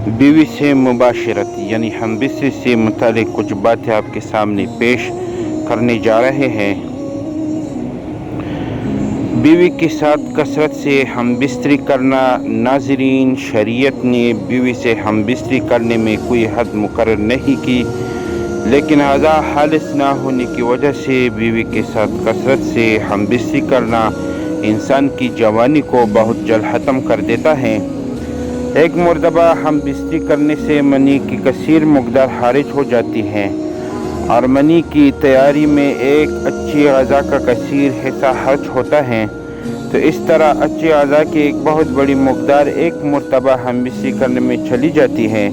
بیوی سے مباشرت یعنی ہم بستری سے متعلق کچھ باتیں آپ کے سامنے پیش کرنے جا رہے ہیں۔ بیوی کے ساتھ کثرت سے ہم بستری کرنا۔ ناظرین، شریعت نے بیوی سے ہم بستری کرنے میں کوئی حد مقرر نہیں کی، لیکن ہذا خالص نہ ہونے کی وجہ سے بیوی کے ساتھ کثرت سے ہم بستری کرنا انسان کی جوانی کو بہت جلد ختم کر دیتا ہے۔ ایک مرتبہ ہم بستری کرنے سے منی کی کثیر مقدار خارج ہو جاتی ہے، اور منی کی تیاری میں ایک اچھی غذا کا کثیر حصہ خرچ ہوتا ہے، تو اس طرح اچھی غذا کی ایک بہت بڑی مقدار ایک مرتبہ ہم بستری کرنے میں چلی جاتی ہے،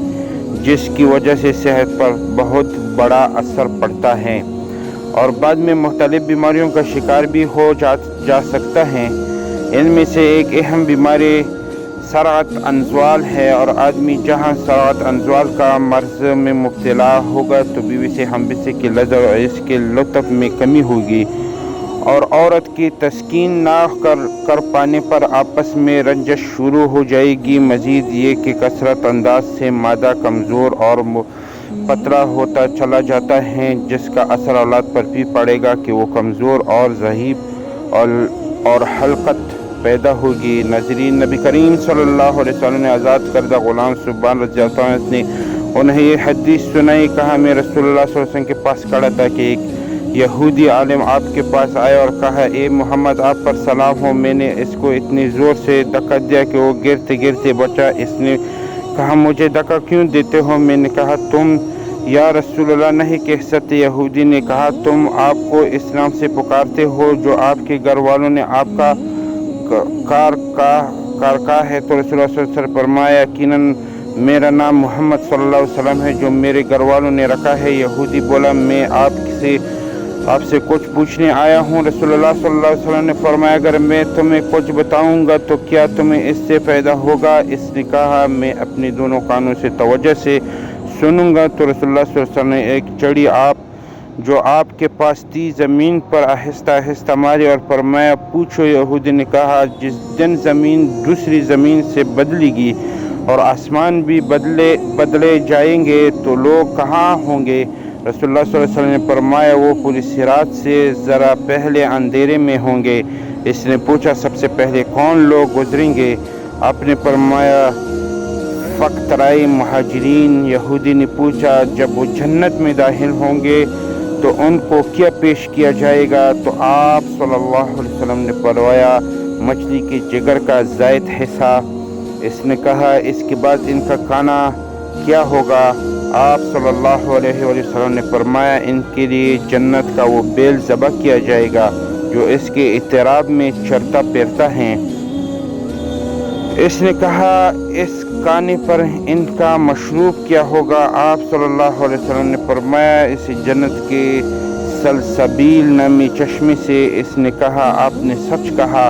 جس کی وجہ سے صحت پر بہت بڑا اثر پڑتا ہے اور بعد میں مختلف بیماریوں کا شکار بھی ہو جا سکتا ہے۔ ان میں سے ایک اہم بیماری سرعت انزوال ہے، اور آدمی جہاں سرعت انزوال کا مرض میں مبتلا ہوگا تو بیوی سے ہم بستری کی لذت اور اس کے لطف میں کمی ہوگی، اور عورت کی تسکین نہ کر پانے پر آپس میں رنجش شروع ہو جائے گی۔ مزید یہ کہ کثرت انداز سے مادہ کمزور اور پتلا ہوتا چلا جاتا ہے، جس کا اثر اولاد پر بھی پڑے گا کہ وہ کمزور اور ضعیف اور حلقت پیدا ہوگی۔ ناظرین، نبی کریم صلی اللہ علیہ وسلم نے آزاد کردہ غلام ثعبان رضی اللہ عنہ نے انہیں یہ حدیث سنائی۔ کہا، میں رسول اللہ صلی اللہ علیہ وسلم کے پاس کھڑا تھا کہ ایک یہودی عالم آپ کے پاس آیا اور کہا، اے محمد، آپ پر سلام ہو۔ میں نے اس کو اتنی زور سے دھکا دیا کہ وہ گرتے گرتے بچا۔ اس نے کہا، مجھے دھکا کیوں دیتے ہو؟ میں نے کہا، تم یا رسول اللہ نہیں کہہ سکتے۔ یہودی نے کہا، تم آپ کو اسلام سے پکارتے ہو جو آپ کے گھر والوں نے آپ کا کارکا ہے؟ تو رسول اللہ صلی اللہ علیہ وسلم فرمایا، یقیناً میرا نام محمد صلی اللہ علیہ وسلم ہے جو میرے گھر والوں نے رکھا ہے۔ یہودی بولا، میں آپ سے کچھ پوچھنے آیا ہوں۔ رسول اللہ صلی اللہ علیہ وسلم نے فرمایا، اگر میں تمہیں کچھ بتاؤں گا تو کیا تمہیں اس سے فائدہ ہوگا؟ اس نے کہا، میں اپنے دونوں کانوں سے توجہ سے سنوں گا۔ تو رسول اللہ صلی اللہ علیہ وسلم نے ایک چڑی جو آپ کے پاس تھی زمین پر آہستہ آہستہ ماری اور فرمایا، پوچھو۔ یہودی نے کہا، جس دن زمین دوسری زمین سے بدلے گی اور آسمان بھی بدلے جائیں گے تو لوگ کہاں ہوں گے؟ رسول اللہ صلی اللہ علیہ وسلم نے فرمایا، وہ پل صراط سے ذرا پہلے اندھیرے میں ہوں گے۔ اس نے پوچھا، سب سے پہلے کون لوگ گزریں گے؟ آپ نے فرمایا، فقراء مہاجرین۔ یہودی نے پوچھا، جب وہ جنت میں داخل ہوں گے تو ان کو کیا پیش کیا جائے گا؟ تو آپ صلی اللہ علیہ وسلم نے فرمایا، مچھلی کے جگر کا زائد حصہ۔ اس نے کہا، اس کے بعد ان کا کھانا کیا ہوگا؟ آپ صلی اللہ علیہ وسلم نے فرمایا، ان کے لیے جنت کا وہ بیل ذبح کیا جائے گا جو اس کے اطراف میں چرتا پھرتا ہے۔ اس نے کہا، اس کھانے پر ان کا مشروب کیا ہوگا؟ آپ صلی اللہ علیہ وسلم نے فرمایا، اسے جنت کے سلسبیل نامی چشمے سے۔ اس نے کہا، آپ نے سچ کہا۔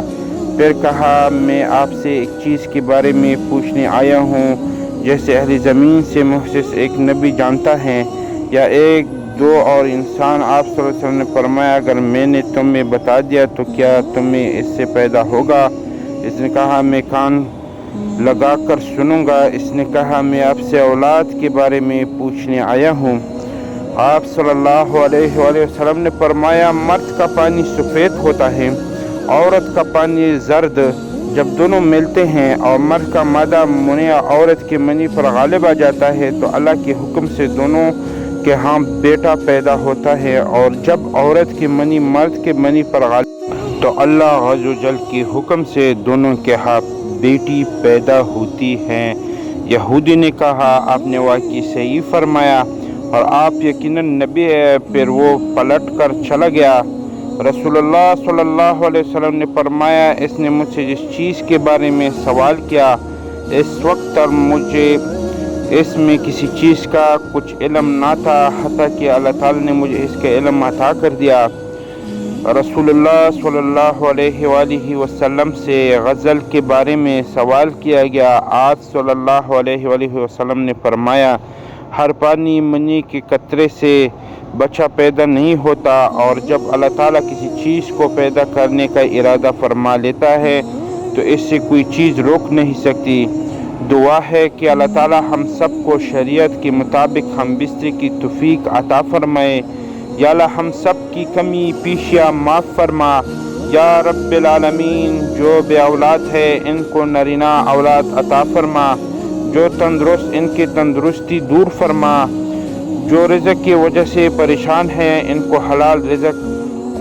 پھر کہا، میں آپ سے ایک چیز کے بارے میں پوچھنے آیا ہوں، جیسے اہل زمین سے محسس ایک نبی جانتا ہے یا ایک دو اور انسان؟ آپ صلی اللہ علیہ وسلم نے فرمایا، اگر میں نے تمہیں بتا دیا تو کیا تمہیں اس سے پیدا ہوگا؟ اس نے کہا، میں کان لگا کر سنوں گا۔ اس نے کہا، میں آپ سے اولاد کے بارے میں پوچھنے آیا ہوں۔ آپ صلی اللہ علیہ وسلم نے فرمایا، مرد کا پانی سفید ہوتا ہے، عورت کا پانی زرد۔ جب دونوں ملتے ہیں اور مرد کا مادہ منی عورت کے منی پر غالب آ جاتا ہے تو اللہ کے حکم سے دونوں کے ہاں بیٹا پیدا ہوتا ہے، اور جب عورت کے منی مرد کے منی پر غالب تو اللہ عز و جل کے حکم سے دونوں کے ہاں بیٹی پیدا ہوتی ہے۔ یہودی نے کہا، آپ نے واقعی صحیح فرمایا، اور آپ یقیناً نبی ہے۔ پھر وہ پلٹ کر چلا گیا۔ رسول اللہ صلی اللہ علیہ وسلم نے فرمایا، اس نے مجھ سے جس چیز کے بارے میں سوال کیا، اس وقت تک مجھے اس میں کسی چیز کا کچھ علم نہ تھا، حتیٰ کہ اللہ تعالیٰ نے مجھے اس کا علم عطا کر دیا۔ رسول اللہ صلی اللہ علیہ وآلہ وسلم سے غسل کے بارے میں سوال کیا گیا۔ آپ صلی اللہ علیہ وآلہ وسلم نے فرمایا، ہر پانی منی کے قطرے سے بچہ پیدا نہیں ہوتا، اور جب اللہ تعالیٰ کسی چیز کو پیدا کرنے کا ارادہ فرما لیتا ہے تو اس سے کوئی چیز روک نہیں سکتی۔ دعا ہے کہ اللہ تعالی ہم سب کو شریعت کے مطابق ہم بستری کی توفیق عطا فرمائے۔ یا اللہ ہم سب کی کمی پیشیاں معاف فرما۔ یا رب العالمین جو بے اولاد ہے ان کو نرینہ اولاد عطا فرما، جو تندرست ان کی تندرستی دور فرما، جو رزق کی وجہ سے پریشان ہیں ان کو حلال رزق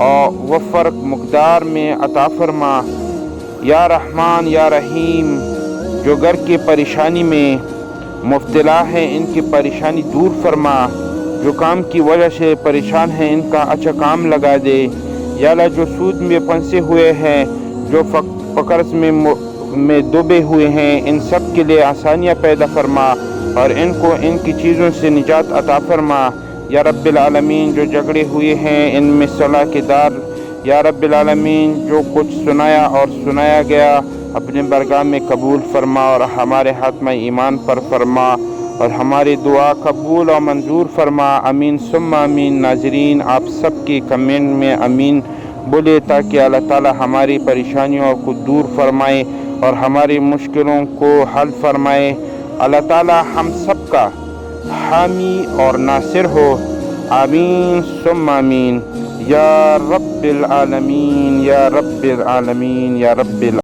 اور وفر مقدار میں عطا فرما۔ یا رحمان یا رحیم جو گھر کی پریشانی میں مبتلا ہیں ان کی پریشانی دور فرما، جو کام کی وجہ سے پریشان ہیں ان کا اچھا کام لگا دے۔ یا اللہ جو سود میں پھنسے ہوئے ہیں، جو قرض میں ڈوبے ہوئے ہیں، ان سب کے لیے آسانیاں پیدا فرما اور ان کو ان کی چیزوں سے نجات عطا فرما۔ یا رب العالمین جو جھگڑے ہوئے ہیں ان میں صلاح کے دار، یا رب العالمین جو کچھ سنایا اور سنایا گیا اپنے برگاہ میں قبول فرما اور ہمارے خاتمہ ایمان پر فرما اور ہماری دعا قبول اور منظور فرما۔ امین ثم امین۔ ناظرین آپ سب کی کمنٹ میں امین بولے تاکہ اللہ تعالی ہماری پریشانیوں کو دور فرمائے اور ہماری مشکلوں کو حل فرمائے۔ اللہ تعالی ہم سب کا حامی اور ناصر ہو۔ آمین ثم آمین۔ یا رب العالمین یا رب العالمین یا رب العالمین۔